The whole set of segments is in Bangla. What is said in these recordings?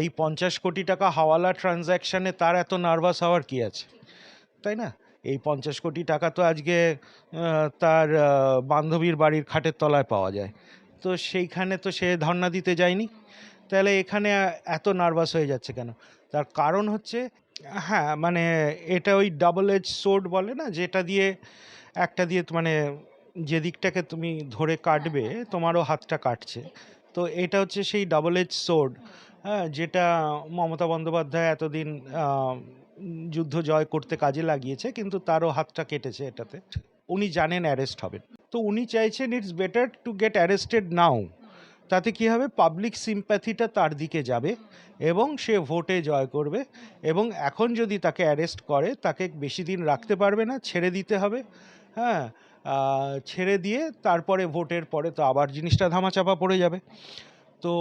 এই 50 কোটি টাকা হাওয়ালা ট্রানজ্যাকশানে তার এত নার্ভাস হওয়ার কি আছে, তাই না? এই 50 কোটি টাকা তো আজকে তার বান্ধবীর বাড়ির খাটের তলায় পাওয়া যায়, তো সেইখানে তো সে ধর্ণা দিতে যায়নি। তাহলে এখানে এত নার্ভাস হয়ে যাচ্ছে কেন? তার কারণ হচ্ছে, হ্যাঁ মানে এটা ওই ডাবল এজ সোর্ড বলে না, যেটা দিয়ে একটা দিয়ে মানে যে দিকটাকে তুমি ধরে কাটবে তোমারও হাতটা কাটছে। তো এটা হচ্ছে সেই ডাবল এজ সোর্ড, হ্যাঁ, যেটা মমতা বন্দ্যোপাধ্যায় এতদিন যুদ্ধ জয় করতে কাজে লাগিয়েছে, কিন্তু তারও হাতটা কেটেছে এটাতে। উনি জানেন অ্যারেস্ট হবেন, তো উনি চাইছেন it's better to get arrested now. তাতে কী হবে, পাবলিক সিম্প্যাথিটা তার দিকে যাবে এবং সে ভোটে জয় করবে। এবং এখন যদি তাকে অ্যারেস্ট করে, তাকে বেশি দিন রাখতে পারবে না, ছেড়ে দিতে হবে। হ্যাঁ, ছেড়ে দিয়ে তারপরে ভোটের পরে তো আবার জিনিসটা ধামাচাপা পড়ে যাবে। তো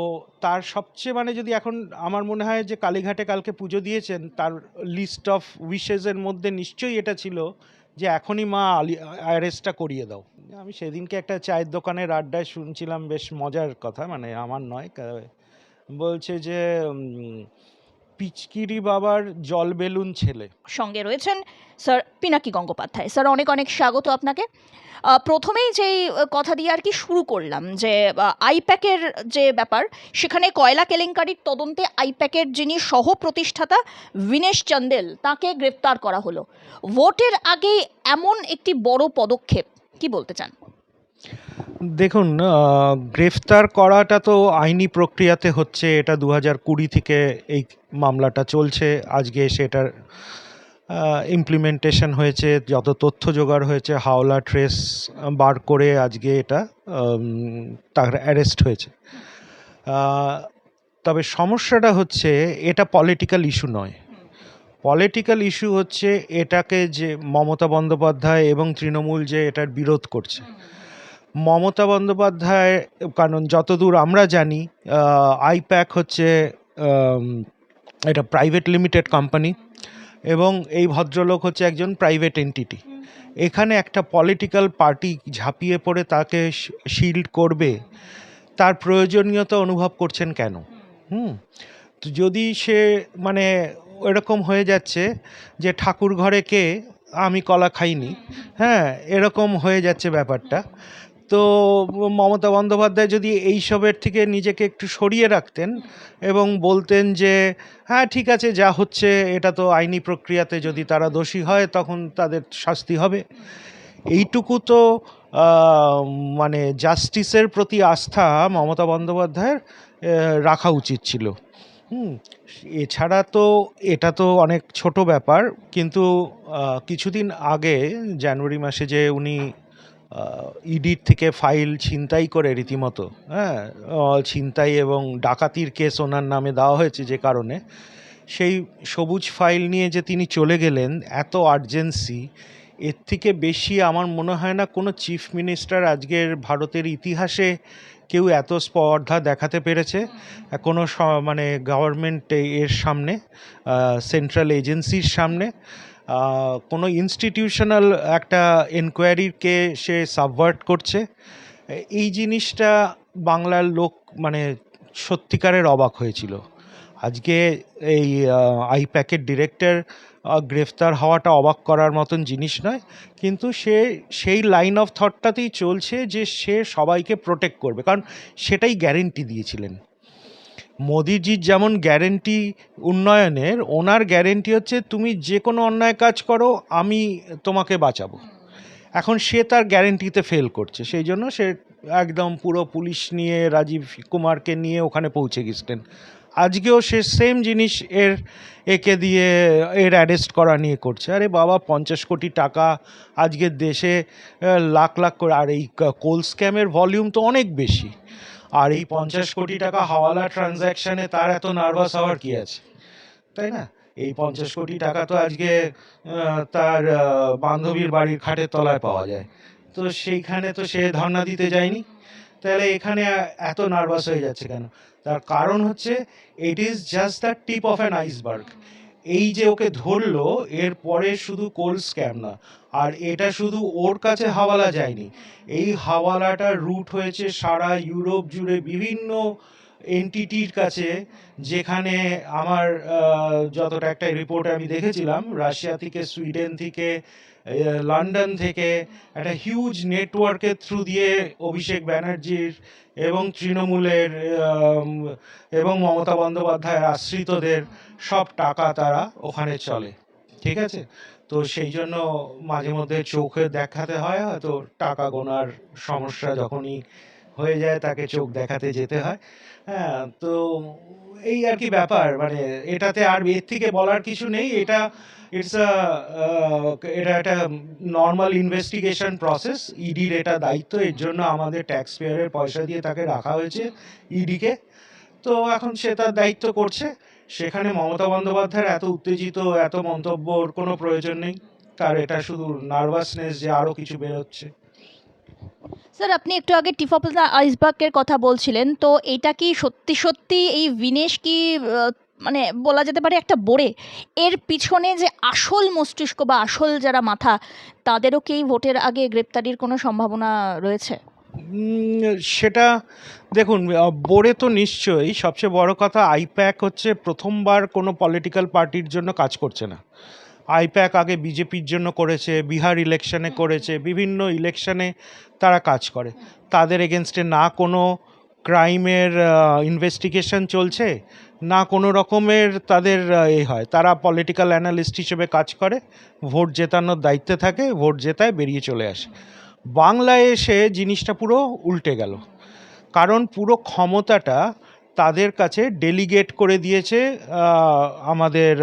তার সবচেয়ে মানে যদি এখন আমার মনে হয় যে কালীঘাটে কালকে পুজো দিয়েছেন, তার লিস্ট অফ উইশেসের মধ্যে নিশ্চয়ই এটা ছিল যে এখনই মা অ্যারেস্টটা করিয়ে দাও। আমি সেদিনকে একটা চায়ের দোকানের আড্ডায় শুনছিলাম, বেশ মজার কথা, মানে আমার নয়, বলছে যে পিচকিরি বাবার জল বেলুন ছেলে। সঙ্গে রয়েছেন স্যার পিনাকি গঙ্গোপাধ্যায়। স্যার অনেক অনেক স্বাগত আপনাকে। প্রথমেই যেই কথা দিয়ে আর কি শুরু করলাম যে আইপ্যাকের যে ব্যাপার, সেখানে কয়লা কেলেঙ্কারির তদন্তে আইপ্যাকের যিনি সহ প্রতিষ্ঠাতা ভিনেশ চান্দেল, তাকে গ্রেপ্তার করা হলো ভোটের আগে, এমন একটি বড় পদক্ষেপ, কি বলতে চান? দেখুন, গ্রেফতার করাটা তো আইনি প্রক্রিয়াতে হচ্ছে, এটা 2020 থেকে এই মামলাটা চলছে। আজকে সেটার ইমপ্লিমেন্টেশন হয়েছে, যত তথ্য জোগাড় হয়েছে, হাওলা ট্রেস বার করে আজকে এটা তার অ্যারেস্ট হয়েছে। তবে সমস্যাটা হচ্ছে এটা পলিটিক্যাল ইস্যু নয়। পলিটিক্যাল ইস্যু হচ্ছে এটাকে যে মমতা বন্দ্যোপাধ্যায় এবং তৃণমূল যে এটার বিরোধ করছে। মমতা বন্দ্যোপাধ্যায়, কারণ যতদূর আমরা জানি আইপ্যাক হচ্ছে এটা প্রাইভেট লিমিটেড কোম্পানি, এবং এই ভদ্রলোক হচ্ছে একজন প্রাইভেট এন্টিটি। এখানে একটা পলিটিক্যাল পার্টি ঝাঁপিয়ে পড়ে তাকে শিল্ড করবে, তার প্রয়োজনীয়তা অনুভব করছেন কেন? তো যদি সে মানে এরকম হয়ে যাচ্ছে যে ঠাকুর ঘরে কে, আমি কলা খাইনি, হ্যাঁ, এরকম হয়ে যাচ্ছে ব্যাপারটা। তো মমতা বন্দ্যোপাধ্যায় যদি এইসবের থেকে নিজেকে একটু সরিয়ে রাখতেন এবং বলতেন যে হ্যাঁ ঠিক আছে, যা হচ্ছে এটা তো আইনি প্রক্রিয়াতে, যদি তারা দোষী হয় তখন তাদের শাস্তি হবে, এইটুকু তো মানে জাস্টিসের প্রতি আস্থা মমতা বন্দ্যোপাধ্যায়ের রাখা উচিত ছিল। এছাড়া তো এটা তো অনেক ছোট ব্যাপার, কিন্তু কিছুদিন আগে জানুয়ারি মাসে যে উনি ইডির থেকে ফাইল ছিনতাই করে রীতিমতো, হ্যাঁ, ছিনতাই এবং ডাকাতির কেস ওনার নামে দেওয়া হয়েছে, যে কারণে সেই সবুজ ফাইল নিয়ে যে তিনি চলে গেলেন, এত আর্জেন্সি, এর থেকে বেশি আমার মনে হয় না কোনো চিফ মিনিস্টার আজকের ভারতের ইতিহাসে কেউ এত স্পর্ধা দেখাতে পেরেছে কোনো মানে গভর্নমেন্ট এর সামনে, সেন্ট্রাল এজেন্সির সামনে। কোনো ইনস্টিটিউশনাল একটা এনকোয়ারিকে সে সাবভার্ট করছে, এই জিনিসটা বাংলার লোক মানে সত্যিকারের অবাক হয়েছিল। আজকে এই আইপ্যাকের ডিরেক্টর গ্রেফতার হওয়াটা অবাক করার মতন জিনিস নয়, কিন্তু সে সেই লাইন অফ থটটাতেই চলছে যে সে সবাইকে প্রোটেক্ট করবে, কারণ সেটাই গ্যারেন্টি দিয়েছিলেন মোদিজির। যেমন গ্যারেন্টি উন্নয়নের, ওনার গ্যারেন্টি হচ্ছে তুমি যে কোনো অন্যায় কাজ করো আমি তোমাকে বাঁচাবো। এখন সে তার গ্যারেন্টিতে ফেল করছে, সেই জন্য সে একদম পুরো পুলিশ নিয়ে, রাজীব কুমারকে নিয়ে ওখানে পৌঁছে গেছিলেন। আজকেও সে সেম জিনিস একে দিয়ে এর অ্যারেস্ট করা নিয়ে করছে। আরে বাবা, 50 কোটি টাকা আজকের দেশে লাখ লাখ করে, আর এই কোল স্ক্যামের ভলিউম তো অনেক বেশি, আর এই 50 কোটি টাকা হাওয়ালা ট্রানজ্যাকশানে তার এত নার্ভাস হওয়ার কি আছে, তাই না? এই 50 কোটি টাকা তো আজকে তার বান্ধবীর বাড়ির খাটের তলায় পাওয়া যায়, তো সেইখানে তো সে ধর্ণা দিতে যায়নি। তাহলে এখানে এত নার্ভাস হয়ে যাচ্ছে কেন? তার কারণ হচ্ছে it is just the tip of an iceberg. এই যে ওকে ধরলো, এরপরে শুধু কোল স্ক্যাম না, আর এটা শুধু ওর কাছে হাওয়ালা যায়নি, এই হাওয়ালাটার রুট হয়েছে সারা ইউরোপ জুড়ে, বিভিন্ন এনটিটির কাছে, যেখানে আমার যতটা একটা রিপোর্ট আমি দেখেছিলাম, রাশিয়া থেকে, সুইডেন থেকে, লন্ডন থেকে একটা হিউজ নেটওয়ার্কের থ্রু দিয়ে অভিষেক ব্যানার্জির এবং তৃণমূলের এবং মমতা বন্দ্যোপাধ্যায়ের আশ্রিতদের সব টাকা তারা ওখানে চলে, ঠিক আছে? তো সেই জন্য মাঝে মধ্যে চোখে দেখাতে হয়, হয়তো টাকা গোনার সমস্যা যখনই হয়ে যায় তাকে চোখ দেখাতে যেতে হয়। হ্যাঁ, তো এই আর কি ব্যাপার, মানে এটাতে আর এর থেকে বলার কিছু নেই। এটা ইটস আ এটা একটা নর্মাল ইনভেস্টিগেশন প্রসেস। ইডির এটা দায়িত্ব, এর জন্য আমাদের ট্যাক্স পেয়ারের পয়সা দিয়ে তাকে রাখা হয়েছে ইডিকে। তো এখন সে তার দায়িত্ব করছে। সেখানে মমতা বন্দ্যোপাধ্যায়ের এত উত্তেজিত, এত মন্তব্যর কোনো প্রয়োজন নেই। তার এটা শুধু নার্ভাসনেস যে আরও কিছু বেরোচ্ছে। স্যার, আপনি একটু আগে টিপ অফ দ্য আইসবার্গের কথা বলছিলেন, তো এটা কি সত্যি সত্যি এই বিনেশ কি মানে বলা যেতে পারে একটা বোড়ে? এর পিছনে যে আসল মস্তিষ্ক বা আসল যারা মাথা, তাদেরও কি এই ভোটের আগে গ্রেপ্তারির কোনো সম্ভাবনা রয়েছে? সেটা দেখুন, বোর্ডে তো নিশ্চয়ই। সবচেয়ে বড় কথা, আইপ্যাক হচ্ছে প্রথমবার কোনো পলিটিক্যাল পার্টির জন্য কাজ করছে না। আইপ্যাক আগে বিজেপির জন্য করেছে, বিহার ইলেকশনে করেছে, বিভিন্ন ইলেকশনে তারা কাজ করে। তাদের এগেনস্টে না কোনো ক্রাইমের ইনভেস্টিগেশন চলছে, না কোনো রকমের তাদের হয়। তারা পলিটিক্যাল অ্যানালিস্ট হিসেবে কাজ করে, ভোট জেতানোর দায়িত্বে থাকে, ভোট জেতায়, বেরিয়ে চলে আসে। বাংলায় এসে জিনিসটা পুরো উল্টে গেল, কারণ পুরো ক্ষমতাটা তাদের কাছে ডেলিগেট করে দিয়েছে আমাদের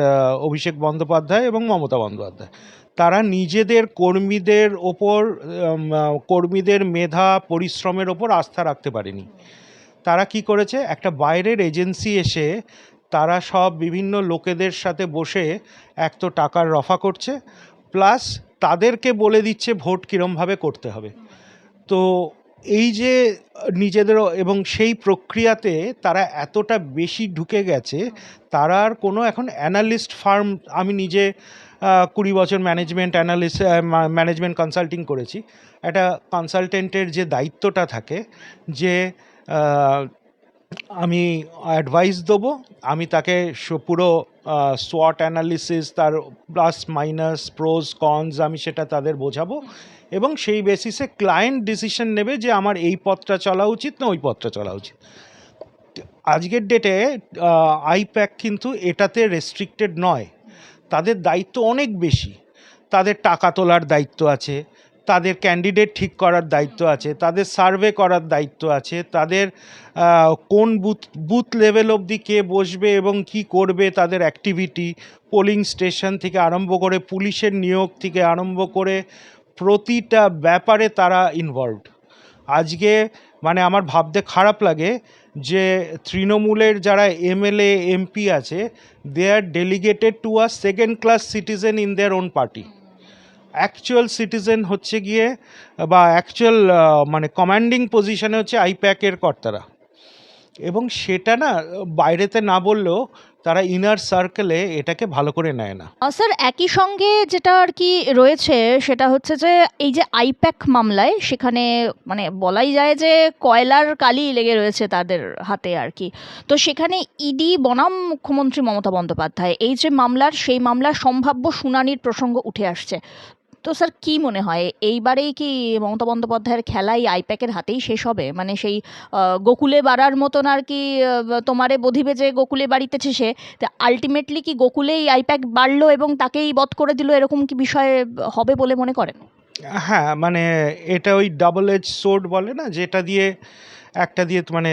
অভিষেক বন্দ্যোপাধ্যায় এবং মমতা বন্দ্যোপাধ্যায়। তারা নিজেদের কর্মীদের ওপর, কর্মীদের মেধা পরিশ্রমের ওপর আস্থা রাখতে পারেনি। তারা কি করেছে, একটা বাইরের এজেন্সি এসে তারা সব বিভিন্ন লোকেদের সাথে বসে এক তো টাকার রফা করছে, প্লাস তাদেরকে বলে দিচ্ছে ভোট কীরমভাবে করতে হবে। তো এই যে নিজেদের, এবং সেই প্রক্রিয়াতে তারা এতটা বেশি ঢুকে গেছে, তারা আর কোনো এখন অ্যানালিস্ট ফার্ম, আমি নিজে 20 বছর ম্যানেজমেন্ট কনসাল্টিং করেছি। একটা কনসালটেন্টের যে দায়িত্বটা থাকে, যে আমি অ্যাডভাইস দেবো, আমি তাকে পুরো সোয়াট অ্যানালিসিস, তার প্লাস মাইনাস প্রোজ কনস, আমি সেটা তাদের বোঝাবো, এবং সেই বেসিসে ক্লায়েন্ট ডিসিশন নেবে যে আমার এই পথটা চলা উচিত না ওই পথটা চলা উচিত। আজকের ডেটে আইপ্যাক কিন্তু এটাতে রেস্ট্রিক্টেড নয়, তাদের দায়িত্ব অনেক বেশি। তাদের টাকা তোলার দায়িত্ব আছে, তাদের ক্যান্ডিডেট ঠিক করার দায়িত্ব আছে, তাদের সার্ভে করার দায়িত্ব আছে, তাদের কোন বুথ লেভেল অবধি কে বসবে এবং কি করবে, তাদের অ্যাক্টিভিটি, পোলিং স্টেশন থেকে আরম্ভ করে পুলিশের নিয়োগ থেকে আরম্ভ করে প্রতিটা ব্যাপারে তারা ইনভলভড। আজকে মানে আমার ভাবতে খারাপ লাগে যে তৃণমূলের যারা এমএলএ এমপি আছে, they are delegated to a second class citizen in their own party. Actual citizen হচ্ছে গিয়ে, বা অ্যাকচুয়াল মানে কমান্ডিং পজিশনে হচ্ছে আইপ্যাকের কর্তারা, এবং সেটা না বাইরেতে না বললেও তারা ইনার সার্কেলে এটাকে ভালো করে নেয় না। স্যার, একই সঙ্গে যেটা আর কি রয়েছে সেটা হচ্ছে যে এই যে আইপ্যাক মামলায়, সেখানে মানে বলাই যায় যে কয়লার কালি লেগে রয়েছে তাদের হাতে আর কি। তো সেখানে ইডি বনাম মুখ্যমন্ত্রী মমতা বন্দ্যোপাধ্যায়, এই যে মামলার, সেই মামলার সম্ভাব্য শুনানির প্রসঙ্গ উঠে আসছে। তো স্যার, কি মনে হয় এইবারেই কি মমতা বন্দ্যোপাধ্যায়ের খেলাই আইপ্যাকের হাতেই শেষ হবে? মানে সেই গোকুলে বাড়ার মতন আর কি, তোমারে বধিবে যে গোকুলে বাড়িতেছে সে, তা আলটিমেটলি কি গোকুলেই আইপ্যাক বাড়লো এবং তাকেই বধ করে দিল, এরকম কি বিষয় হবে বলে মনে করেন? হ্যাঁ, মানে এটা ওই ডাবল এজ সোর্ড বলে না, যেটা দিয়ে একটা দিয়ে মানে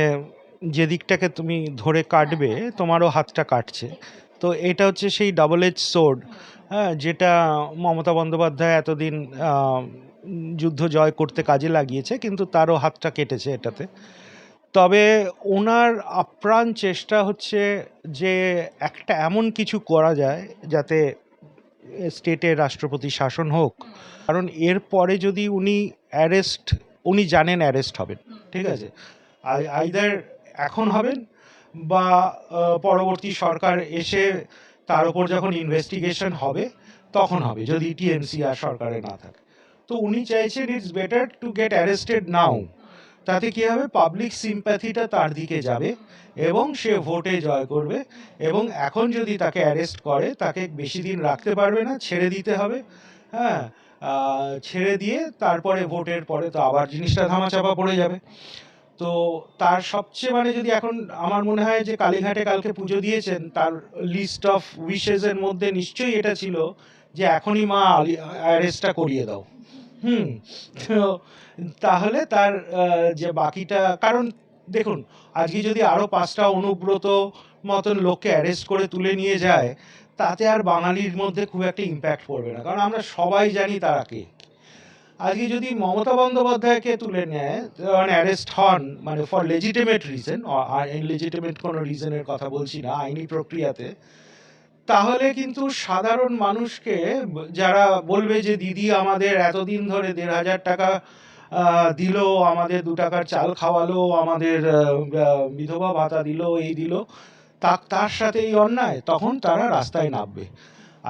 যে দিকটাকে তুমি ধরে কাটবে তোমারও হাতটা কাটছে। তো এটা হচ্ছে সেই ডাবল এজ সোর্ড, হ্যাঁ, যেটা মমতা বন্দ্যোপাধ্যায় এতদিন যুদ্ধ জয় করতে কাজে লাগিয়েছে, কিন্তু তারও হাতটা কেটেছে এটাতে। তবে ওনার আপ্রাণ চেষ্টা হচ্ছে যে একটা এমন কিছু করা যায় যাতে স্টেটে রাষ্ট্রপতি শাসন হোক। কারণ এরপরে যদি উনি জানেন অ্যারেস্ট হবেন, ঠিক আছে, আইদার এখন হবেন বা পরবর্তী সরকার এসে তার উপর যখন ইনভেস্টিগেশন হবে তখন হবে, যদি টিএমসি আর সরকারে না থাকে। তো উনি চাইছেন it's better to get arrested now, তাতে কি হবে, পাবলিক সিম্প্যাথিটা তার দিকে যাবে এবং সে ভোটে জয় করবে। এবং এখন যদি তাকে অ্যারেস্ট করে, তাকে বেশি দিন রাখতে পারবে না, ছেড়ে দিতে হবে। হ্যাঁ, ছেড়ে দিয়ে তারপরে ভোটের পরে তো আবার জিনিসটা ধামাচাপা পড়ে যাবে। তো তার সবচেয়ে মানে যদি এখন আমার মনে হয় যে কালীঘাটে কালকে পুজো দিয়েছেন, তার লিস্ট অফ উইশেসের মধ্যে নিশ্চয়ই এটা ছিল যে এখনই মা অ্যারেস্টটা করিয়ে দাও। হুম। তো তাহলে তার যে বাকিটা, কারণ দেখুন আজকে যদি আরো 5টা অনুব্রত মতন লোককে অ্যারেস্ট করে তুলে নিয়ে যায়, তাতে আর বাঙালির মধ্যে খুব একটা ইম্প্যাক্ট পড়বে না, কারণ আমরা সবাই জানি তারা কে। আজকে যদি মমতা বন্দ্যোপাধ্যায়কে তুলে নেয়, মানে অ্যারেস্ট হন, মানে ফর লেজিটিমেট রিজন, আর ইনলেজিটিমেট কোনো রিজনের কথা বলছি না, আইনি প্রক্রিয়াতে, তাহলে কিন্তু সাধারণ মানুষকে যারা বলবে যে দিদি আমাদের এতদিন ধরে 1,500 টাকা দিল, আমাদের 2 টাকার চাল খাওয়ালো, আমাদের বিধবা ভাতা দিল, এই দিল, তার সাথে এই অন্যায়, তখন তারা রাস্তায় নামবে।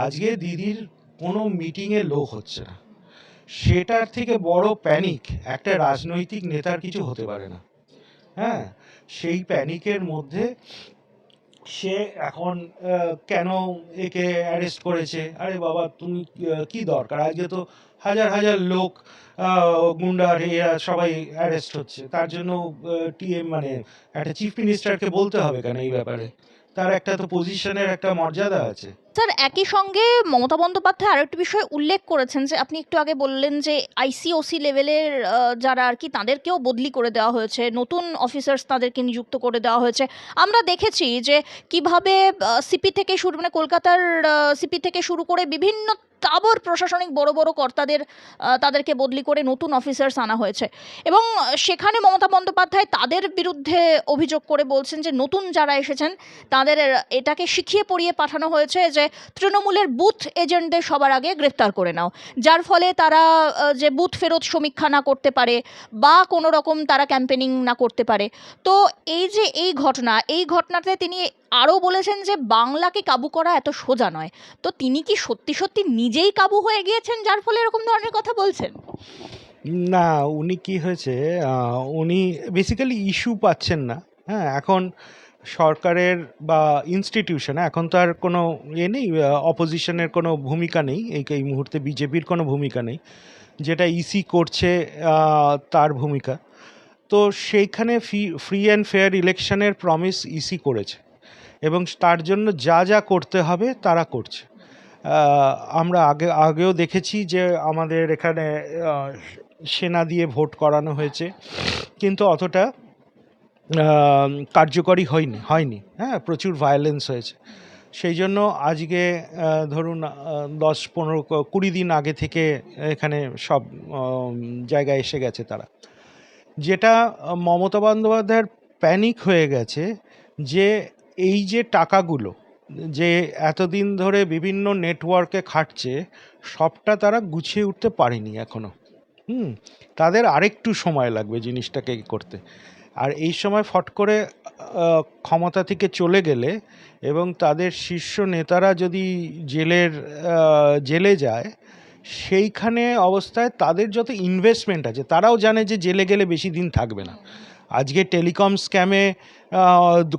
আজকে দিদির কোনো মিটিংয়ে লোক হচ্ছে না, সেটার থেকে বড় প্যানিক একটা রাজনৈতিক নেতার কিছু হতে পারে না। হ্যাঁ, সেই প্যানিকের মধ্যে সে এখন কেন একে অ্যারেস্ট করেছে, আরে বাবা তুমি কি দরকার, আজকে তো হাজার হাজার লোক গুন্ডা এরা সবাই অ্যারেস্ট হচ্ছে, তার জন্য টিএম মানে একটা চিফ মিনিস্টারকে বলতে হবে কেন এই ব্যাপারে, তার একটা তো পজিশনের একটা মর্যাদা আছে। স্যার একই সঙ্গে মমতা বন্দ্যোপাধ্যায় আরও একটি বিষয় উল্লেখ করেছেন যে আপনি একটু আগে বললেন যে আইসিওসি লেভেলের যারা আর কি তাদেরকেও বদলি করে দেওয়া হয়েছে, নতুন অফিসার্স তাদেরকে নিযুক্ত করে দেওয়া হয়েছে। আমরা দেখেছি যে কিভাবে সিপি থেকে শুরু, মানে কলকাতার সিপি থেকে শুরু করে বিভিন্ন তাবর প্রশাসনিক বড় বড় কর্তাদের তাদেরকে বদলি করে নতুন অফিসার্স আনা হয়েছে এবং সেখানে মমতা বন্দ্যোপাধ্যায় তাদের বিরুদ্ধে অভিযোগ করে বলছেন যে নতুন যারা এসেছেন তাদের এটাকে শিখিয়ে পড়িয়ে পাঠানো হয়েছে যে তৃণমূলের বুথ এজেন্টদের সবার আগে গ্রেফতার করে নাও, যার ফলে তারা যে বুথ ফেরত সমীক্ষা না করতে পারে বা কোনো রকম তারা ক্যাম্পেনিং না করতে পারে। তো এই যে এই ঘটনাতে তিনি আরও বলেছেন যে বাংলাকে কাবু করা এত সোজা নয়। তো তিনি কি সত্যি সত্যি নিজেই কাবু হয়ে গিয়েছেন যার ফলে এরকম ধরনের কথা বলছেন? না, উনি কি হয়েছে, উনি বেসিক্যালি ইস্যু পাচ্ছেন না। হ্যাঁ, এখন সরকারের বা ইনস্টিটিউশনে এখন তো আর কোনো নেই, অপোজিশনের কোনো ভূমিকা নেই, এই মুহূর্তে বিজেপির কোনো ভূমিকা নেই, যেটা ইসি করছে তার ভূমিকা। তো সেইখানে ফ্রি অ্যান্ড ফেয়ার ইলেকশনের প্রমিস ইসি করেছে এবং তার জন্য যা যা করতে হবে তারা করছে। আমরা আগেও দেখেছি যে আমাদের এখানে সেনা দিয়ে ভোট করানো হয়েছে, কিন্তু অতটা কার্যকরী হয়নি। হ্যাঁ, প্রচুর ভায়োলেন্স হয়েছে। সেই জন্য আজকে ধরুন 10-15-20 দিন আগে থেকে এখানে সব জায়গায় এসে গেছে তারা। যেটা মমতা বন্দ্যোপাধ্যায়ের প্যানিক হয়ে গেছে যে এই যে টাকাগুলো যে এতদিন ধরে বিভিন্ন নেটওয়ার্কে খাটছে, সবটা তারা গুছিয়ে উঠতে পারেনি এখনো। তাদের আরেকটু সময় লাগবে জিনিসটাকে করতে। আর এই সময় ফট করে ক্ষমতা থেকে চলে গেলে এবং তাদের শীর্ষ নেতারা যদি জেলে যায়, সেইখানে অবস্থায় তাদের যত ইনভেস্টমেন্ট আছে, তারাও জানে যে জেলে গেলে বেশি দিন থাকবে না। আজকে টেলিকম স্ক্যামে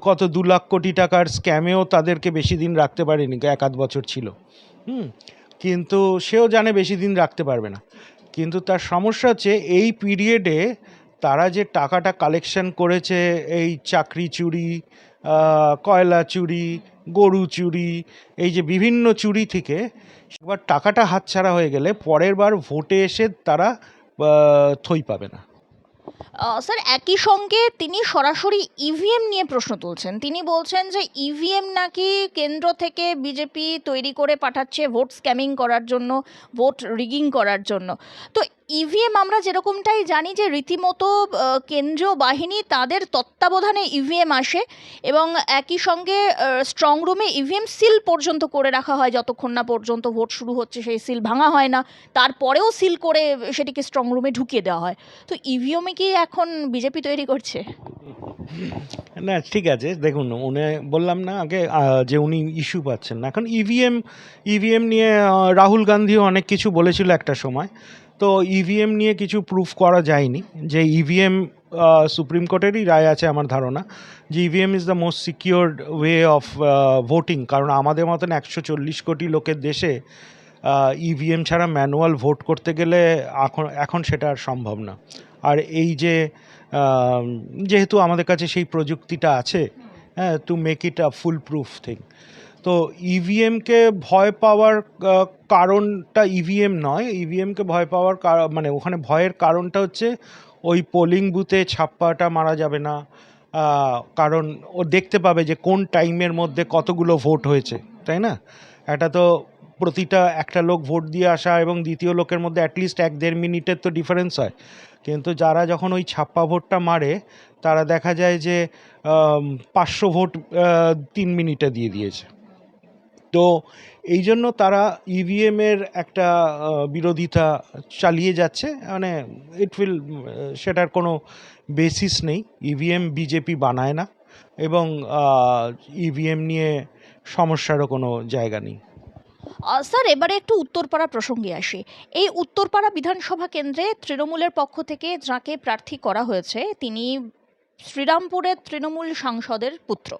কত 2 লাখ কোটি টাকার স্ক্যামেও তাদেরকে বেশি দিন রাখতে পারেনি, 1-8 বছর ছিল। কিন্তু সেও জানে বেশি দিন রাখতে পারবে না। কিন্তু তার সমস্যা হচ্ছে এই পিরিয়ডে তারা যে টাকাটা কালেকশন করেছে, এই চাকরি চুরি, কয়লা চুরি, গরু চুরি, এই যে বিভিন্ন চুরি থেকে এবার টাকাটা হাতছাড়া হয়ে গেলে পরের বার ভোটে এসে তারা থই পাবে না। স্যার একই সঙ্গে তিনি সরাসরি ইভিএম নিয়ে প্রশ্ন তুলছেন। তিনি বলছেন যে ইভিএম নাকি কেন্দ্র থেকে বিজেপি তৈরি করে পাঠাচ্ছে ভোট স্ক্যামিং করার জন্য, ভোট রিগিং করার জন্য। তো ইভিএম আমরা যেরকমটাই জানি যে রীতিমতো কেন্দ্রীয় বাহিনী তাদের তত্ত্বাবধানে ইভিএম আসে এবং একই সঙ্গে স্ট্রং রুমে ইভিএম সিল পর্যন্ত করে রাখা হয়, যতক্ষণ না পর্যন্ত ভোট শুরু হচ্ছে সেই সিল ভাঙা হয় না, তারপরেও সিল করে সেটিকে স্ট্রং রুমে ঢুকিয়ে দেওয়া হয়। তো ইভিএমে কি এখন বিজেপি তৈরি করছে? না, ঠিক আছে, দেখুন উনি বললাম না আগে যে উনি ইস্যু পাচ্ছেন না। এখন ইভিএম নিয়ে রাহুল গান্ধীও অনেক কিছু বলেছিল একটা সময়। তো ইভিএম নিয়ে কিছু প্রুফ করা যায়নি যে ইভিএম সুপ্রিম কোর্টেরই রায় আছে আমার ধারণা, যে EVM is the most secured way of voting. কারণ আমাদের মতন 140 কোটি লোকের দেশে ইভিএম ছাড়া ম্যানুয়াল ভোট করতে গেলে এখন সেটা আর সম্ভব না। আর এই যে যেহেতু আমাদের কাছে সেই প্রযুক্তিটা আছে, হ্যাঁ, to make it a full proof thing, তো ইভিএমকে ভয় পাওয়ার কারণটা ইভিএম নয়। ইভিএমকে ভয় পাওয়ার মানে ওখানে ভয়ের কারণটা হচ্ছে ওই পোলিং বুথে ছাপ্পাটা মারা যাবে না, কারণ ও দেখতে পাবে যে কোন টাইমের মধ্যে কতগুলো ভোট হয়েছে, তাই না? এটা তো প্রতিটা একটা লোক ভোট দিয়ে আসা এবং দ্বিতীয় লোকের মধ্যে অ্যাটলিস্ট 1-1.5 মিনিটের তো ডিফারেন্স হয়। কিন্তু যারা যখন ওই ছাপ্পা ভোটটা মারে, তারা দেখা যায় যে 500 ভোট 3 মিনিটে দিয়ে দিয়েছে। তো এই জন্য তারা ইভিএমের একটা বিরোধিতা চালিয়ে যাচ্ছে, মানে সেটার কোনো বেসিস নেই। ইভিএম বিজেপি বানায় না, এবং ইভিএম নিয়ে সমস্যারও কোনো জায়গা নেই। স্যার, এবারে একটু উত্তরপাড়া প্রসঙ্গে আসি। এই উত্তরপাড়া বিধানসভা কেন্দ্রে তৃণমূলের পক্ষ থেকে যাকে প্রার্থী করা হয়েছে তিনি শ্রীরামপুরের তৃণমূল সাংসদের পুত্র।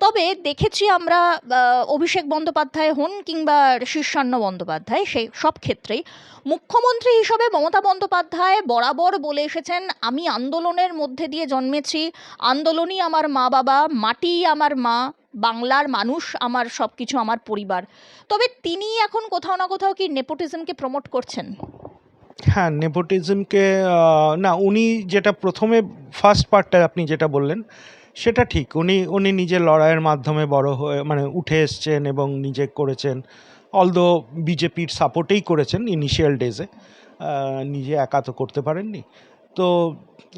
তবে দেখেছি আমরা অভিষেক বন্দ্যোপাধ্যায় হন কিংবা শীর্ষান্ন বন্দ্যোপাধ্যায়, সেই সব ক্ষেত্রেই মুখ্যমন্ত্রী হিসাবে মমতা বন্দ্যোপাধ্যায় বরাবর বলে এসেছেন, আমি আন্দোলনের মধ্যে দিয়ে জন্মেছি, আন্দোলনই আমার মা বাবা, মাটি আমার মা, বাংলার মানুষ আমার সব কিছু, আমার পরিবার। তবে তিনি এখন কোথাও না কোথাও কি নেপোটিজমকে প্রমোট করছেন? হ্যাঁ, নেপোটিজমকে না, উনি যেটা প্রথমে ফার্স্ট পার্টটা আপনি যেটা বললেন সেটা ঠিক। উনি নিজের লড়াইয়ের মাধ্যমে বড় হয়ে মানে উঠে এসছেন এবং নিজে করেছেন, অলদো বিজেপির সাপোর্টেই করেছেন ইনিশিয়াল ডেজে, নিজে একা তো করতে পারেননি। তো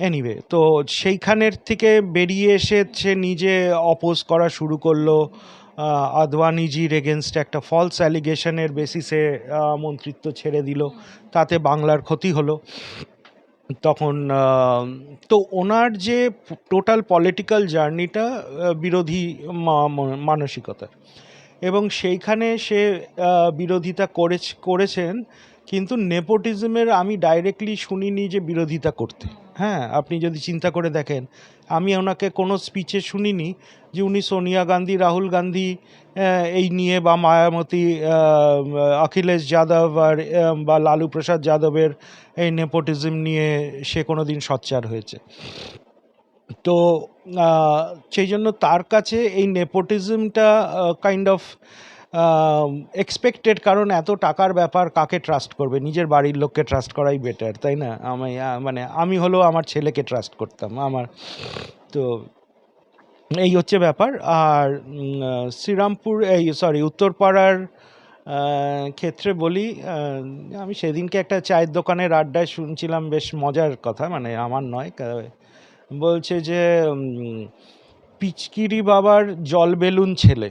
এনিওয়ে, তো সেইখানের থেকে বেরিয়ে এসে সে নিজে অপোজ করা শুরু করলো। আদবানিজির এগেনস্টে একটা ফলস অ্যালিগেশনের বেসিসে মন্ত্রিত্ব ছেড়ে দিল, তাতে বাংলার ক্ষতি হলো। তখন তো ওনার যে টোটাল পলিটিক্যাল জার্নিটা বিরোধী মানসিকতার, এবং সেইখানে সে বিরোধিতা করেছেন, কিন্তু নেপোটিজমের আমি ডাইরেক্টলি শুনিনি যে বিরোধিতা করতে। হ্যাঁ, আপনি যদি চিন্তা করে দেখেন, আমি ওনাকে কোনো স্পিচে শুনিনি যে উনি সোনিয়া গান্ধী, রাহুল গান্ধী এই নিয়ে, বা মায়াবতী, অখিলেশ যাদব বা লালু প্রসাদ যাদবের এই নেপোটিজম নিয়ে সে কোনো দিন সোচ্চার হয়েছে। তো সেই জন্য তার কাছে এই নেপোটিজমটা কাইন্ড অফ এক্সপেক্টেড, কারণ এত টাকার ব্যাপার, কাকে ট্রাস্ট করবে? নিজের বাড়ির লোককে ট্রাস্ট করাই বেটার, তাই না? আমি হলেও আমার ছেলেকে ট্রাস্ট করতাম আমার। তো এই হচ্ছে ব্যাপার। আর শ্রীরামপুর, উত্তরপাড়ার ক্ষেত্রে বলি, আমি সেদিনকে একটা চায়ের দোকানের আড্ডায় শুনছিলাম, বেশ মজার কথা, মানে আমার নয়, বলছে যে পিচকিরি বাবার জল বেলুন ছেলে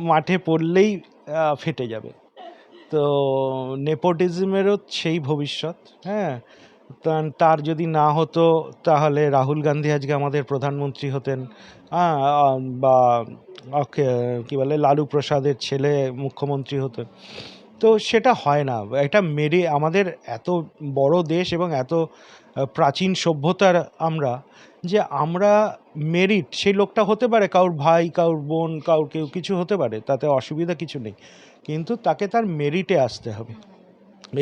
মাঠে পড়লেই ফেটে যাবে। তো নেপোটিজমেরও সেই ভবিষ্যৎ। হ্যাঁ, তার যদি না হতো তাহলে রাহুল গান্ধী আজকে আমাদের প্রধানমন্ত্রী হতেন, বা কি বলে লালু প্রসাদের ছেলে মুখ্যমন্ত্রী হতেন। তো সেটা হয় না। এটা আমাদের এত বড় দেশ এবং এত প্রাচীন সভ্যতার আমরা মেরিট, সেই লোকটা হতে পারে কারোর ভাই, কারোর বোন, কেউ কিছু হতে পারে, তাতে অসুবিধা কিছু নেই, কিন্তু তাকে তার মেরিটে আসতে হবে।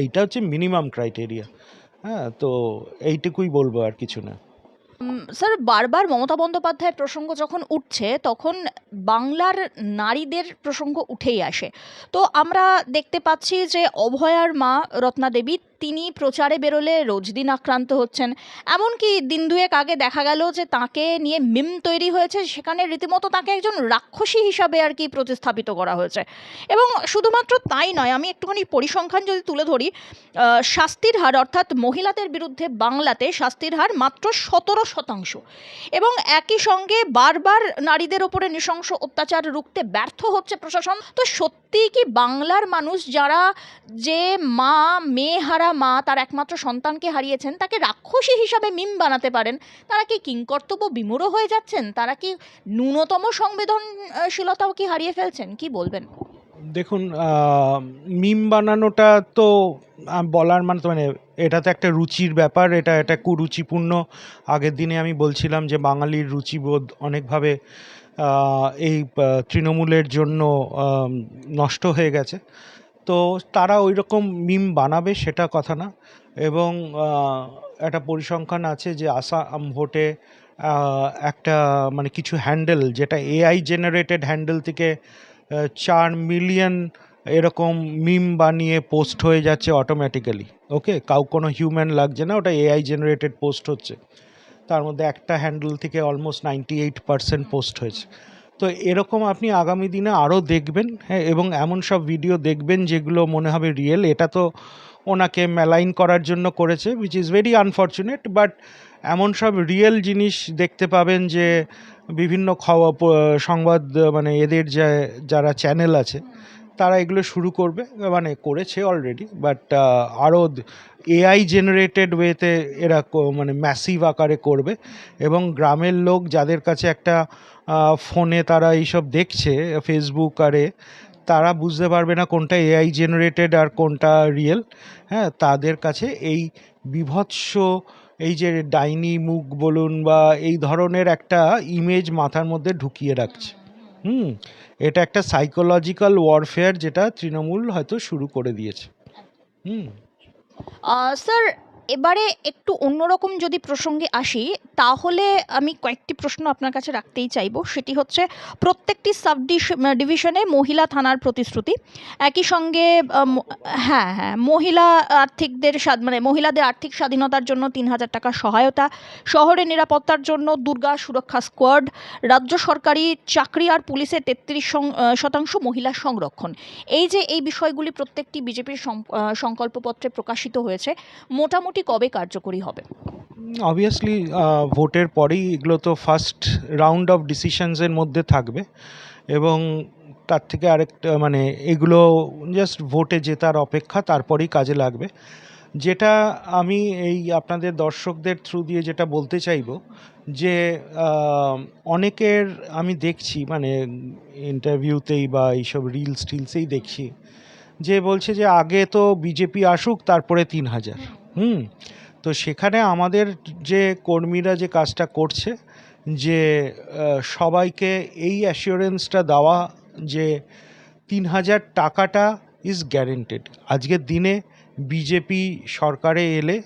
এইটা হচ্ছে মিনিমাম ক্রাইটেরিয়া। হ্যাঁ, তো এইটুকুই বলবো, আর কিছু না। স্যার, বারবার মমতা বন্দ্যোপাধ্যায়ের প্রসঙ্গ যখন উঠছে তখন বাংলার নারীদের প্রসঙ্গ উঠেই আসে। তো আমরা দেখতে পাচ্ছি যে অভয়ার মা রত্না দেবী, তিনি প্রচারে বেরোলে রোজ দিন আক্রান্ত হচ্ছেন। এমনকি দিন দুয়েক আগে দেখা গেল যে তাকে নিয়ে মিম তৈরি হয়েছে, সেখানে রীতিমতো তাকে একজন রাক্ষসী হিসাবে আর কি প্রতিস্থাপিত করা হয়েছে। এবং শুধুমাত্র তাই নয়, আমি একটুখানি পরিসংখ্যান যদি তুলে ধরি, শাস্তির হার, অর্থাৎ মহিলাদের বিরুদ্ধে বাংলাতে শাস্তির হার মাত্র 17%। এবং একই সঙ্গে বারবার নারীদের ওপরে নৃশংস অত্যাচার রুখতে ব্যর্থ হচ্ছে প্রশাসন। তো সত্যিই কি বাংলার মানুষ, যারা যে মেয়ে হারা মা তার একমাত্র সন্তানকে হারিয়েছেন, তাকে রাক্ষসী হিসাবে মিম বানাতে পারেন? তারা কি কিংকর্তব্য বিমূঢ় হয়ে যাচ্ছেন? তারা কি ন্যূনতম সংবেদনশীলতাও কি হারিয়ে ফেলছেন? কি বলবেন? দেখুন, মিম বানানোটা তো বলার মানে এটা তো একটা রুচির ব্যাপার, এটা একটা কুরুচিপূর্ণ। আগের দিনে আমি বলছিলাম যে বাঙালির রুচিবোধ অনেকভাবে এই তৃণমূলের জন্য নষ্ট হয়ে গেছে। তো তারা ওই রকম মিম বানাবে সেটা কথা না। এবং একটা পরিসংখ্যান আছে যে আসাম ভোটে একটা মানে কিছু হ্যান্ডেল, যেটা এআই জেনারেটেড হ্যান্ডেল থেকে 4 মিলিয়ন এরকম মিম বানিয়ে পোস্ট হয়ে যাচ্ছে অটোমেটিক্যালি। ওকে, কোনো হিউম্যান লাগছে না, ওটা এআই জেনারেটেড পোস্ট হচ্ছে। তার মধ্যে একটা হ্যান্ডেল থেকে অলমোস্ট 98% পোস্ট হয়েছে। তো এরকম আপনি আগামী দিনে আরও দেখবেন, হ্যাঁ, এবং এমন সব ভিডিও দেখবেন যেগুলো মনে হবে রিয়েল। এটা তো ওনাকে মেলাইন করার জন্য করেছে, which is very unfortunate, but এমন সব রিয়েল জিনিস দেখতে পাবেন যে বিভিন্ন সংবাদ মানে এদের যারা চ্যানেল আছে তারা এগুলো শুরু করবে, মানে করেছে অলরেডি, বাট আরও এআই জেনারেটেড ওয়েতে এরা মানে ম্যাসিভ আকারে করবে। এবং গ্রামের লোক যাদের কাছে একটা ফোনে তারা এইসব দেখছে ফেসবুক আরে, তারা বুঝতে পারবে না কোনটা এআই জেনারেটেড আর কোনটা রিয়েল। হ্যাঁ, তাদের কাছে এই বীভৎস এই যে ডাইনি মুখ বলুন বা এই ধরনের একটা ইমেজ মাথার মধ্যে ঢুকিয়ে রাখছে। হুম, এটা একটা সাইকোলজিক্যাল ওয়ারফেয়ার যেটা তৃণমূল হয়তো শুরু করে দিয়েছে। হুম। স্যার, এবারে একটু অন্যরকম যদি প্রসঙ্গে আসি, তাহলে আমি কয়েকটি প্রশ্ন আপনার কাছে রাখতেই চাইবো। সেটি হচ্ছে, প্রত্যেকটি ডিভিশনে মহিলা থানার প্রতিশ্রুতি, একই সঙ্গে হ্যাঁ হ্যাঁ, মানে মহিলাদের আর্থিক স্বাধীনতার জন্য 3,000 টাকা সহায়তা, শহরের নিরাপত্তার জন্য দুর্গা সুরক্ষা স্কোয়াড, রাজ্য সরকারি চাকরি আর পুলিশের 33% মহিলা সংরক্ষণ। এই যে এই বিষয়গুলি প্রত্যেকটি বিজেপির সংকল্পপত্রে প্রকাশিত হয়েছে, মোটামুটি কবে কার্যকরী হবে? অবভিয়াসলি ভোটের পরেই এগুলো তো ফার্স্ট রাউন্ড অফ ডিসিশনসের মধ্যে থাকবে, এবং তার থেকে আরেকটা মানে এগুলো জাস্ট ভোটে জেতার অপেক্ষা, তারপরেই কাজে লাগবে। যেটা আমি এই আপনাদের দর্শকদের থ্রু দিয়ে যেটা বলতে চাইবো যে অনেকের আমি দেখছি মানে ইন্টারভিউতেই বা এইসব রিলস টিলসেই দেখছি যে বলছে যে আগে তো বিজেপি আসুক তারপরে 3,000। তো সেখানে আমাদের যে কর্মীরা যে কাজটা করছে যে সবাইকে এই অ্যাসিওরেন্সটা দেওয়া যে 3,000 টাকাটা ইজ গ্যারেন্টেড। আজকের দিনে বিজেপি সরকারে এলে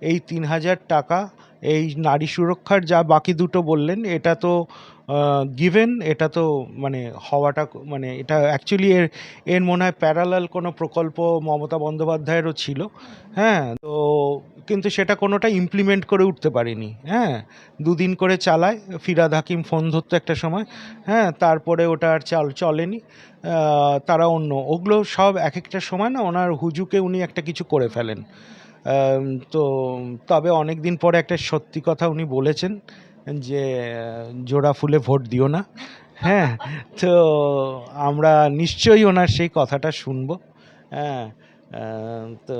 এই 3,000 টাকা, এই নারী সুরক্ষার যা বাকি দুটো বললেন, এটা তো গিভেন, এটা তো মানে হওয়াটা মানে এটা অ্যাকচুয়ালি এর মনে হয় প্যারালাল কোনো প্রকল্প মমতা বন্দ্যোপাধ্যায়েরও ছিল। হ্যাঁ, তো কিন্তু সেটা কোনোটা ইমপ্লিমেন্ট করে উঠতে পারেনি। হ্যাঁ, 2 দিন করে চালায়, ফিরহাদ হাকিম ফোন ধরতো একটা সময়। হ্যাঁ, তারপরে ওটা আর চলেনি। তারা ওগুলো সব এক একটা সময় না ওনার হুজুকে উনি একটা কিছু করে ফেলেন। তো তবে অনেক দিন পরে একটা সত্যি কথা উনি বলেছেন যে জোড়া ফুলে ভোট দিও না। হ্যাঁ, তো আমরা নিশ্চয়ই ওনার সেই কথাটা শুনবো। হ্যাঁ, তো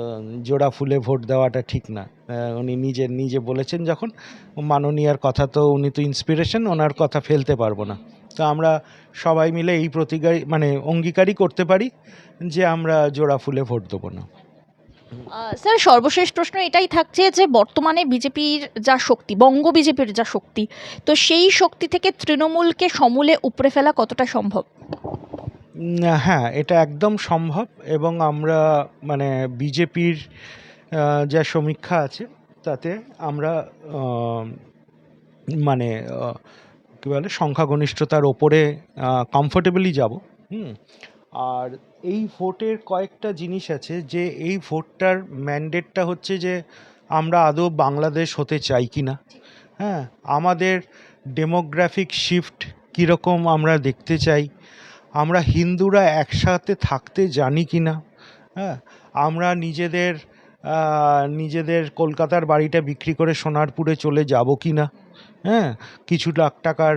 জোড়া ফুলে ভোট দেওয়াটা ঠিক না। উনি নিজে বলেছেন যখন, মাননীয়ার কথা তো উনি তো ইন্সপিরেশন, ওনার কথা ফেলতে পারবো না। তো আমরা সবাই মিলে এই মানে অঙ্গীকারই করতে পারি যে আমরা জোড়া ফুলে ভোট দেবো না। স্যার, সর্বশেষ প্রশ্ন এটাই থাকছে যে বর্তমানে বিজেপির যা শক্তি, বঙ্গ বিজেপির যা শক্তি, তো সেই শক্তি থেকে তৃণমূলকে সমূলে উপড়ে ফেলা কতটা সম্ভব? হ্যাঁ, এটা একদম সম্ভব। এবং আমরা মানে বিজেপির যা সমীক্ষা আছে তাতে আমরা মানে কী বলে সংখ্যাগরিষ্ঠতার ওপরে কমফোর্টেবলি যাব। আর এই ভোটের কয়েকটা জিনিস আছে যে এই ভোটটার ম্যান্ডেটটা হচ্ছে যে আমরা আদৌ বাংলাদেশ হতে চাই কি না। হ্যাঁ, আমাদের ডেমোগ্রাফিক শিফট কীরকম আমরা দেখতে চাই, আমরা হিন্দুরা একসাথে থাকতে জানি কি না। হ্যাঁ, আমরা নিজেদের কলকাতার বাড়িটা বিক্রি করে সোনারপুরে চলে যাব কি না। হ্যাঁ, কিছু লাখ টাকার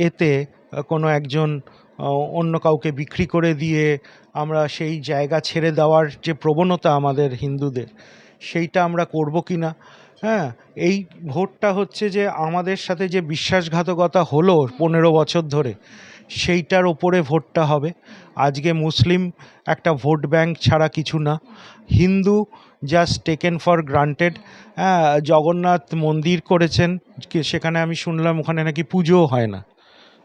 এতে কোনো একজন অন্য কাউকে বিক্রি করে দিয়ে আমরা সেই জায়গা ছেড়ে দেওয়ার যে প্রবণতা আমাদের হিন্দুদের, সেইটা আমরা করব কি না। হ্যাঁ, এই ভোটটা হচ্ছে যে আমাদের সাথে যে বিশ্বাসঘাতকতা হলো 15 বছর ধরে, সেইটার ওপরে ভোটটা হবে। আজকে মুসলিম একটা ভোট ব্যাংক ছাড়া কিছু না, Hindu just taken for granted. হ্যাঁ, জগন্নাথ মন্দির করেছেন, সেখানে আমি শুনলাম ওখানে নাকি পুজোও হয় না।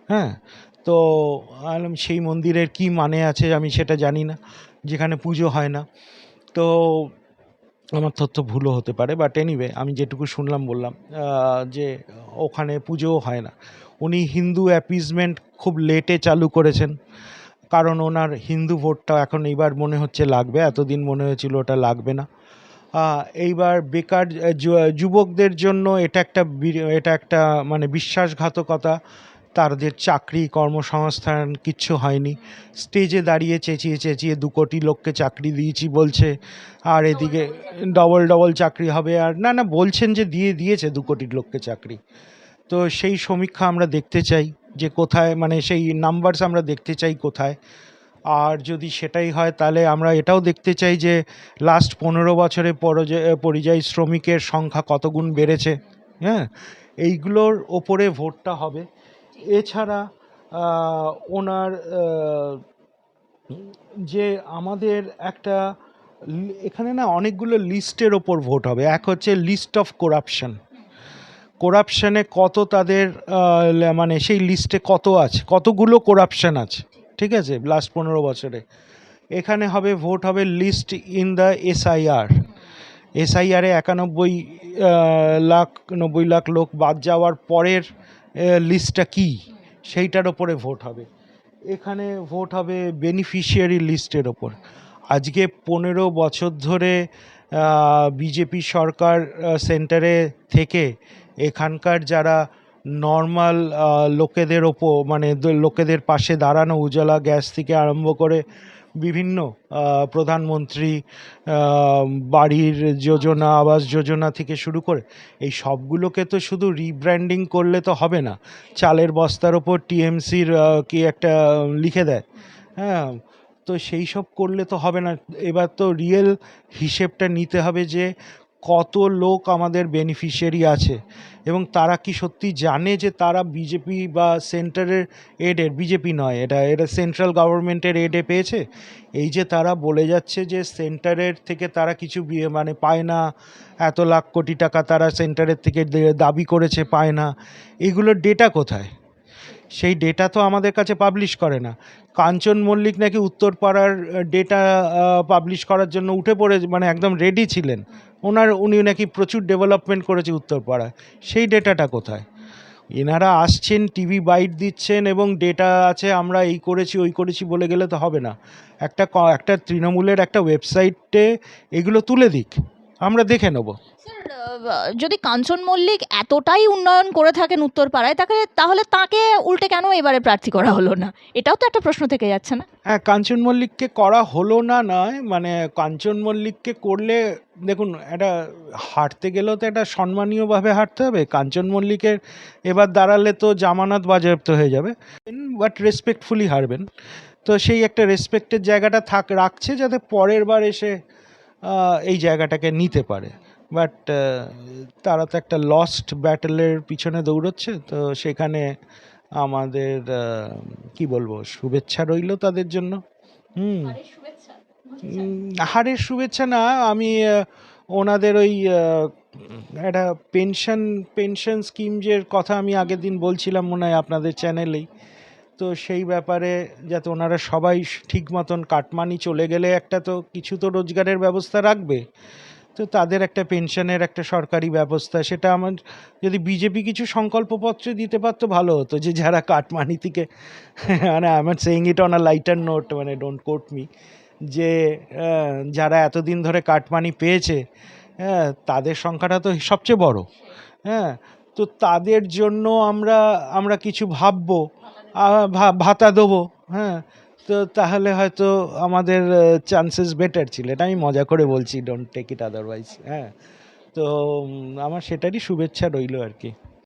হ্যাঁ, তো সেই মন্দিরের কি মানে আছে আমি সেটা জানি না, যেখানে পুজো হয় না। তো আমার তথ্য ভুলও হতে পারে, বাট এনিওয়ে আমি যেটুকু শুনলাম বললাম, যে ওখানে পুজোও হয় না। উনি হিন্দু অ্যাপিজমেন্ট খুব লেটে চালু করেছেন, কারণ ওনার হিন্দু ভোটটা এখন এইবার মনে হচ্ছে লাগবে, এতদিন মনে হয়েছিল ওটা লাগবে না। এইবার বেকার যুবকদের জন্য এটা একটা মানে বিশ্বাসঘাতকতা। তাদের চাকরি কর্মসংস্থান কিচ্ছু হয়নি। স্টেজে দাঁড়িয়ে চেঁচিয়ে চেঁচিয়ে 2 কোটি লোককে চাকরি দিয়েছি বলছে, আর এদিকে ডবল চাকরি হবে। আর না না, বলছেন যে দিয়েছে 2 কোটি লোককে চাকরি। তো সেই সমীক্ষা আমরা দেখতে চাই যে কোথায়, মানে সেই নাম্বারস আমরা দেখতে চাই কোথায়। আর যদি সেটাই হয় তাহলে আমরা এটাও দেখতে চাই যে লাস্ট 15 বছরে পরিযায়ী শ্রমিকের সংখ্যা কত গুণ বেড়েছে। হ্যাঁ, এইগুলোর ওপরে ভোটটা হবে। এছাড়া ওনার যে আমাদের একটা এখানে না অনেকগুলো লিস্টের ওপর ভোট হবে। এক হচ্ছে লিস্ট অফ করাপশানে কত তাদের মানে সেই লিস্টে কত আছে, কতগুলো করাপশান আছে, ঠিক আছে, লাস্ট 15 বছরে। এখানে হবে ভোট হবে লিস্ট ইন দ্য এসআইআরে 90 লাখ লোক বাদ যাওয়ার পরের লিস্টটা কি, সেইটার ওপরে ভোট হবে। এখানে ভোট হবে বেনিফিশিয়ারি লিস্টের ওপর। আজকে 15 বছর ধরে বিজেপি সরকার সেন্টারে থেকে এখানকার যারা নর্মাল লোকেদের ওপর, মানে লোকেদের পাশে দাঁড়ানো, উজালা গ্যাস থেকে আরম্ভ করে বিভিন্ন প্রধানমন্ত্রী বাড়ির যোজনা, আবাস যোজনা থেকে শুরু করে এই সবগুলোকে তো শুধু রিব্র্যান্ডিং করলে তো হবে না। চালের বস্তার ওপর টিএমসির কি একটা লিখে দেয়, হ্যাঁ, তো সেই সব করলে তো হবে না। এবার তো রিয়েল হিসেবটা নিতে হবে যে কত লোক আমাদের বেনিফিশিয়ারি আছে, এবং তারা কি সত্যি জানে যে তারা বিজেপি বা সেন্টারের এডের, বিজেপি নয়, এটা সেন্ট্রাল গভর্নমেন্টের এডে পেয়েছে। এই যে তারা বলে যাচ্ছে যে সেন্টারের থেকে তারা কিছু মানে পায় না, এত লাখ কোটি টাকা তারা সেন্টারের থেকে দাবি করেছে পায় না, এগুলোর ডেটা কোথায়? সেই ডেটা তো আমাদের কাছে পাবলিশ করে না। কাঞ্চন মল্লিক নাকি উত্তরপাড়ার ডেটা পাবলিশ করার জন্য উঠে পড়ে, মানে একদম রেডি ছিলেন। উনি নাকি প্রচুর ডেভেলপমেন্ট করেছে উত্তরপাড়ায়, সেই ডেটাটা কোথায়? এনারা আসছেন, টিভি বাইট দিচ্ছেন এবং ডেটা আছে, আমরা এই করেছি ওই করেছি বলে গেলে তো হবে না। একটা তৃণমূলের একটা ওয়েবসাইটে এগুলো তুলে দিক, আমরা দেখে নেব। যদি কাঞ্চন মল্লিক এতটাই উন্নয়ন করে থাকেন উত্তরপাড়ায়, তাহলে তাকে উল্টে কেন এবারে প্রার্থী করা হলো না? এটাও তো একটা প্রশ্ন থেকে যাচ্ছে না? হ্যাঁ, কাঞ্চন মল্লিককে করা হলো না নয়, মানে কাঞ্চন মল্লিককে করলে দেখুন, এটা হাঁটতে গেলেও তো একটা সম্মানীয়ভাবে হাঁটতে হবে। কাঞ্চন মল্লিকের এবার দাঁড়ালে তো জামানত বাজেয়াপ্ত হয়ে যাবে, বাট রেসপেক্টফুলি হারবেন। তো সেই একটা রেসপেক্টের জায়গাটা রাখছে যাতে পরের বার এসে এই জায়গাটাকে নিতে পারে। বাট তারা তো একটা লস্ট ব্যাটেলের পিছনে দৌড়চ্ছে, তো সেখানে আমাদের কি বলবো, শুভেচ্ছা রইল তাদের জন্য। হারের শুভেচ্ছা না, আমি ওনাদের ওই একটা পেনশন স্কিমের কথা আমি আগের দিন বলছিলাম মনে হয় আপনাদের চ্যানেলেই। তো সেই ব্যাপারে যাতে ওনারা সবাই ঠিক মতন কাটমানি চলে গেলে একটা তো কিছু তো রোজগারের ব্যবস্থা রাখবে, তো তাদের একটা পেনশনের একটা সরকারি ব্যবস্থা, সেটা আমার যদি বিজেপি কিছু সংকল্পপত্রে দিতে পারতো ভালো হতো, যে যারা কাটমানি থেকে মানে I am not saying it on a lighter note, মানে ডোন্ট কোট মি, যে যারা এতদিন ধরে কাটমানি পেয়েছে, হ্যাঁ, তাদের সংখ্যাটা তো সবচেয়ে বড়। হ্যাঁ, তো তাদের জন্য আমরা কিছু ভাববো, ভাতা দেবো। হ্যাঁ, তো তাহলে হয়তো আমাদের চান্সেস বেটার ছিল। এটা আমি মজা করে বলছি, ডোন্ট টেক ইট আদারওয়াইজ। হ্যাঁ, তো আমার সেটারই শুভেচ্ছা রইল আর কি।